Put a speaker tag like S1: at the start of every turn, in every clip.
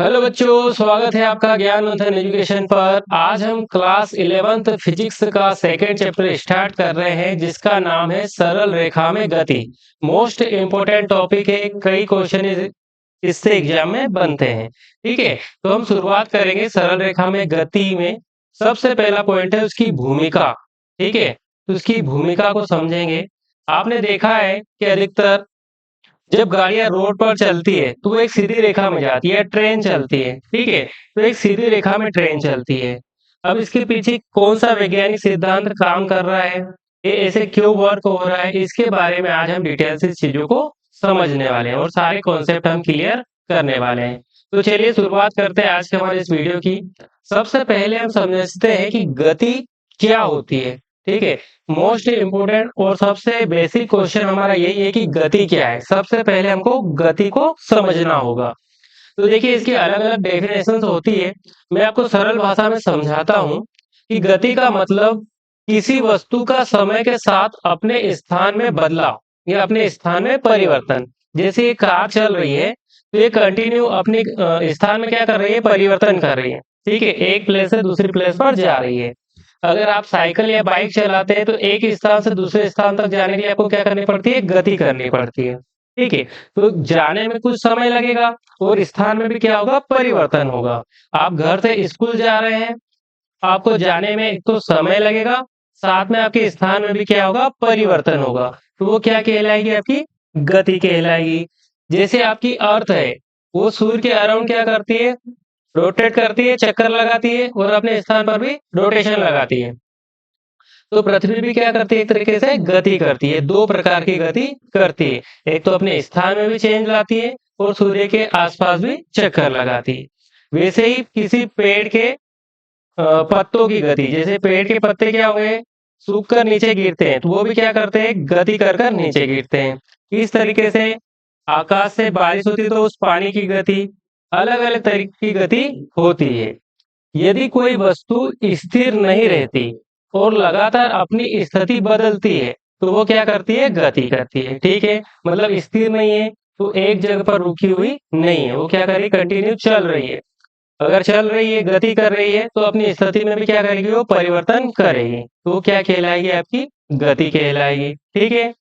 S1: Hello बच्चों, स्वागत है आपका ज्ञान मंथन एजुकेशन पर। आज हम क्लास 11th फिजिक्स का सेकेंड चैप्टर स्टार्ट कर रहे हैं, जिसका नाम है सरल रेखा में गति। मोस्ट इम्पोर्टेंट टॉपिक है, कई क्वेश्चन इससे एग्जाम में बनते हैं। ठीक है, तो हम शुरुआत करेंगे सरल रेखा में गति में। सबसे पहला पॉइंट है उसकी भूमिका। ठीक है, तो उसकी भूमिका को समझेंगे। आपने देखा है कि अधिकतर जब गाड़ियां रोड पर चलती है तो वो एक सीधी रेखा में जाती है, ट्रेन चलती है। ठीक है, तो एक सीधी रेखा में ट्रेन चलती है। अब इसके पीछे कौन सा वैज्ञानिक सिद्धांत काम कर रहा है, ये ऐसे क्यों वर्क हो रहा है, इसके बारे में आज हम डिटेल से इस चीजों को समझने वाले हैं और सारे कॉन्सेप्ट हम क्लियर करने वाले हैं। तो चलिए शुरुआत करते हैं आज के हमारे इस वीडियो की। सबसे पहले हम समझते हैं कि गति क्या होती है। ठीक है, मोस्ट इम्पोर्टेंट और सबसे बेसिक क्वेश्चन हमारा यही है कि गति क्या है। सबसे पहले हमको गति को समझना होगा। तो देखिए, इसकी अलग अलग डेफिनेशन होती है। मैं आपको सरल भाषा में समझाता हूँ कि गति का मतलब किसी वस्तु का समय के साथ अपने स्थान में बदलाव या अपने स्थान में परिवर्तन। जैसे ये कार चल रही है तो ये कंटिन्यू अपने स्थान में क्या कर रही है, परिवर्तन कर रही है। ठीक है, एक प्लेस से दूसरी प्लेस पर जा रही है। अगर आप साइकिल या बाइक चलाते हैं तो एक स्थान से दूसरे स्थान तक जाने के लिए आपको क्या करनी पड़ती है, गति करनी पड़ती है। ठीक है, तो जाने में कुछ समय लगेगा और स्थान में भी क्या होगा, परिवर्तन होगा। आप घर से स्कूल जा रहे हैं, आपको जाने में एक तो समय लगेगा, साथ में आपके स्थान में भी क्या होगा, परिवर्तन होगा। तो वो क्या कहलाएगी, आपकी गति कहलाएगी। जैसे आपकी अर्थ है, वो सूर्य के अराउंड क्या करती है, रोटेट करती है, चक्कर लगाती है और अपने स्थान पर भी रोटेशन लगाती है। तो पृथ्वी भी क्या करती है, एक तरीके से गति करती है। दो प्रकार की गति करती है, एक तो अपने स्थान में भी चेंज लाती है और सूर्य के आसपास भी चक्कर लगाती है। वैसे ही किसी पेड़ के पत्तों की गति, जैसे पेड़ के पत्ते क्या हुए, सूख कर नीचे गिरते हैं, तो वो भी क्या करते हैं, गति कर कर नीचे गिरते हैं। इस तरीके से आकाश से बारिश होती है तो उस पानी की गति, अलग अलग तरीके की गति होती है। यदि कोई वस्तु स्थिर नहीं रहती और लगातार अपनी स्थिति बदलती है तो वो क्या करती है, गति करती है। ठीक है, मतलब स्थिर नहीं है तो एक जगह पर रुकी हुई नहीं है, वो क्या कर रही है, कंटिन्यू चल रही है। अगर चल रही है, गति कर रही है, तो अपनी स्थिति में भी क्या करेगी, वो परिवर्तन करेगी। तो वो क्या कहलाएगी, आपकी गति कहलाएगी। ठीक है,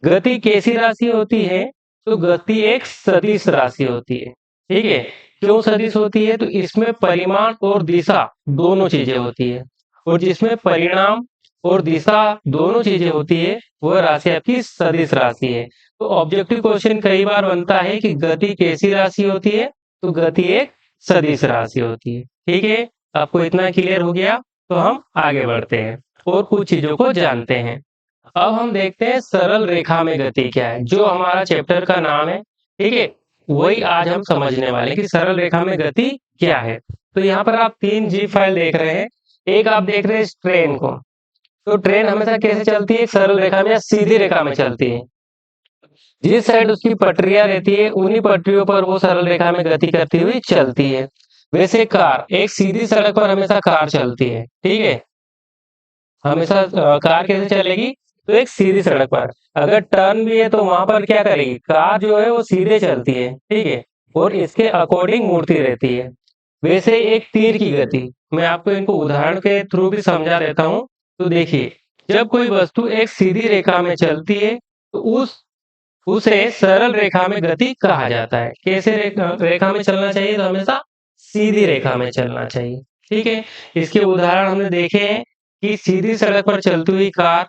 S1: गति कैसी राशि होती है, तो गति एक सदिश राशि होती है। ठीक है, क्यों सदिश होती है, तो इसमें परिमाण और दिशा दोनों चीजें होती है, और जिसमें परिणाम और दिशा दोनों चीजें होती है वह राशि आपकी सदिश राशि है। तो ऑब्जेक्टिव क्वेश्चन कई बार बनता है कि गति कैसी राशि होती है, तो गति एक सदिश राशि होती है। ठीक है, आपको इतना क्लियर हो गया। तो हम आगे बढ़ते हैं और कुछ चीजों को जानते हैं। अब हम देखते हैं सरल रेखा में गति क्या है, जो हमारा चैप्टर का नाम है। ठीक है, वही आज हम समझने वाले हैं कि सरल रेखा में गति क्या है। तो यहाँ पर आप तीन जी फाइल देख रहे हैं। एक आप देख रहे हैं इस ट्रेन को। तो ट्रेन हमेशा कैसे चलती है, सरल रेखा में या सीधी रेखा में चलती है। जिस साइड उसकी पटरियां रहती है उन्हीं पटरियों पर वो सरल रेखा में गति करती हुई चलती है। वैसे कार एक सीधी सड़क पर हमेशा कार चलती है। ठीक है, हमेशा कार कैसे चलेगी, तो एक सीधी सड़क पर। अगर टर्न भी है तो वहां पर क्या करेगी, कार जो है वो सीधे चलती है। ठीक है, और इसके अकॉर्डिंग मुड़ती रहती है। वैसे एक तीर की गति, मैं आपको इनको उदाहरण के थ्रू भी समझा देता हूँ। तो देखिए, जब कोई वस्तु एक सीधी रेखा में चलती है तो उसे सरल रेखा में गति कहा जाता है। कैसे रेखा में चलना चाहिए, तो हमेशा सीधी रेखा में चलना चाहिए। ठीक है, इसके उदाहरण हमने देखे हैं कि सीधी सड़क पर चलती हुई कार,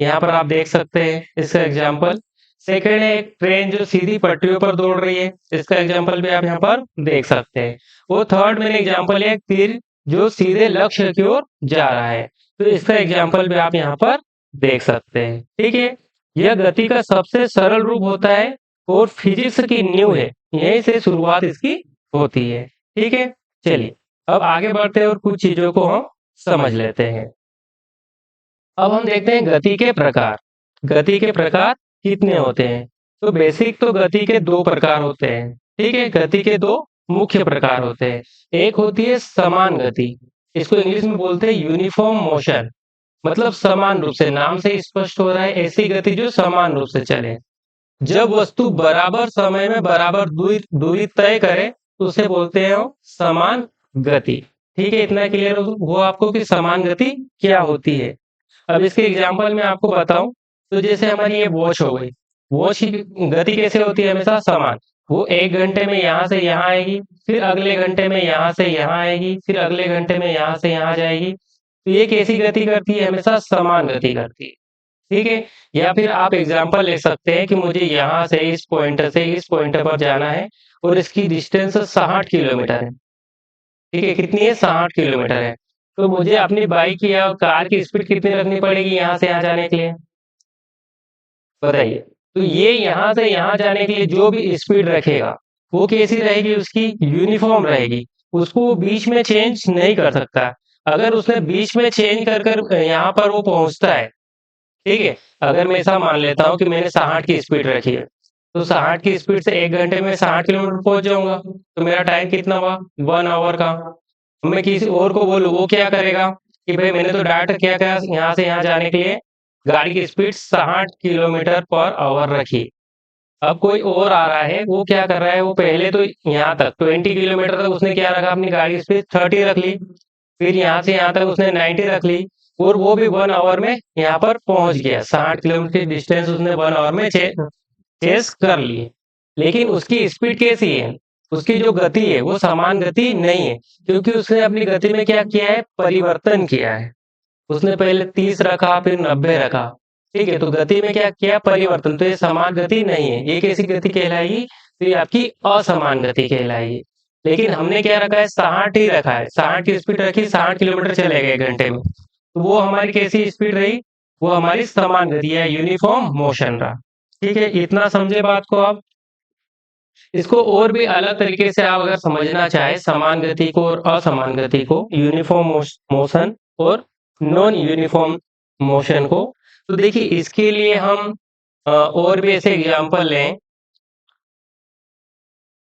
S1: यहाँ पर आप देख सकते हैं इसका एग्जाम्पल। सेकेंड है एक ट्रेन जो सीधी पटरियों पर दौड़ रही है, इसका एग्जाम्पल भी आप यहाँ पर देख सकते हैं। वो थर्ड मेन एग्जाम्पल है एक तीर जो सीधे लक्ष्य की ओर जा रहा है, तो इसका एग्जाम्पल भी आप यहाँ पर देख सकते हैं। ठीक है, यह गति का सबसे सरल रूप होता है और फिजिक्स की नींव है, यहीं से शुरुआत इसकी होती है। ठीक है, चलिए अब आगे बढ़ते हैं और कुछ चीजों को हम समझ लेते हैं। अब हम देखते हैं गति के प्रकार। गति के प्रकार कितने होते हैं, तो बेसिक तो गति के दो प्रकार होते हैं। ठीक है, गति के दो मुख्य प्रकार होते हैं। एक होती है समान गति, इसको इंग्लिश में बोलते हैं यूनिफॉर्म मोशन। मतलब समान रूप से, नाम से ही स्पष्ट हो रहा है, ऐसी गति जो समान रूप से चले। जब वस्तु बराबर समय में बराबर दूरी दूरी तय करे तो उसे बोलते हैं समान गति। ठीक है, इतना क्लियर हो आपको कि समान गति क्या होती है। अब इसके एग्जाम्पल में आपको बताऊं, तो जैसे हमारी ये वॉच हो गई, वॉच की गति कैसे होती है, हमेशा समान। वो 1 घंटे में यहाँ से यहाँ आएगी, फिर अगले घंटे में यहाँ से यहाँ आएगी, फिर अगले घंटे में यहाँ से यहाँ जाएगी। तो ये कैसी गति करती है, हमेशा समान गति करती है। ठीक है, या फिर आप एग्जाम्पल ले सकते हैं कि मुझे यहाँ से इस पॉइंट से इस पॉइंट पर जाना है और इसकी डिस्टेंस 60 किलोमीटर है। ठीक है, कितनी है, 60 किलोमीटर है। तो मुझे अपनी बाइक या कार की स्पीड कितनी रखनी पड़ेगी यहाँ से यहाँ जाने के लिए, बताइए। तो ये यहाँ से यहाँ जाने के लिए जो भी स्पीड रखेगा वो कैसी रहेगी, उसकी यूनिफॉर्म रहेगी। उसको बीच में चेंज नहीं कर सकता। अगर उसने बीच में चेंज कर कर यहाँ पर वो पहुंचता है, ठीक है, अगर मैं ऐसा मान लेता हूँ कि मैंने 60 की स्पीड रखी है, तो 60 की स्पीड से 1 घंटे में 60 किलोमीटर पहुंच जाऊंगा, तो मेरा टाइम कितना हुआ, 1 आवर का। मैं किसी और को बोलूँ, वो क्या करेगा कि भाई मैंने तो डायरेक्ट क्या कहा, यहाँ से यहाँ जाने के लिए गाड़ी की स्पीड 60 किलोमीटर पर आवर रखी। अब कोई और आ रहा है, वो क्या कर रहा है, वो पहले तो यहाँ तक 20 किलोमीटर तक उसने क्या रखा, अपनी गाड़ी की स्पीड 30 रख ली, फिर यहाँ से यहाँ तक उसने 90 रख ली, और वो भी 1 आवर में यहाँ पर पहुंच गया। 60 किलोमीटर की डिस्टेंस उसने 1 आवर में चेस कर ली। लेकिन उसकी स्पीड कैसी है, उसकी जो गति है वो समान गति नहीं है, क्योंकि उसने अपनी गति में क्या किया है, परिवर्तन किया है। उसने पहले 30 रखा, फिर 90 रखा। ठीक है, तो गति में क्या किया, परिवर्तन। तो ये समान गति नहीं है, ये कैसी गति कहलाएगी, तो ये आपकी असमान गति कहलाएगी। लेकिन हमने क्या रखा है, 60 ही रखा है, 60 की स्पीड रखी, 60 किलोमीटर चले गए घंटे में, तो वो हमारी कैसी स्पीड रही, वो हमारी समान गति है, यूनिफॉर्म मोशन रहा। ठीक है, इतना समझे बात को आप। इसको और भी अलग तरीके से आप अगर समझना चाहे, समान गति को और असमान गति को, यूनिफॉर्म मोशन और नॉन यूनिफॉर्म मोशन को, तो देखिए इसके लिए हम और भी ऐसे एग्जांपल लें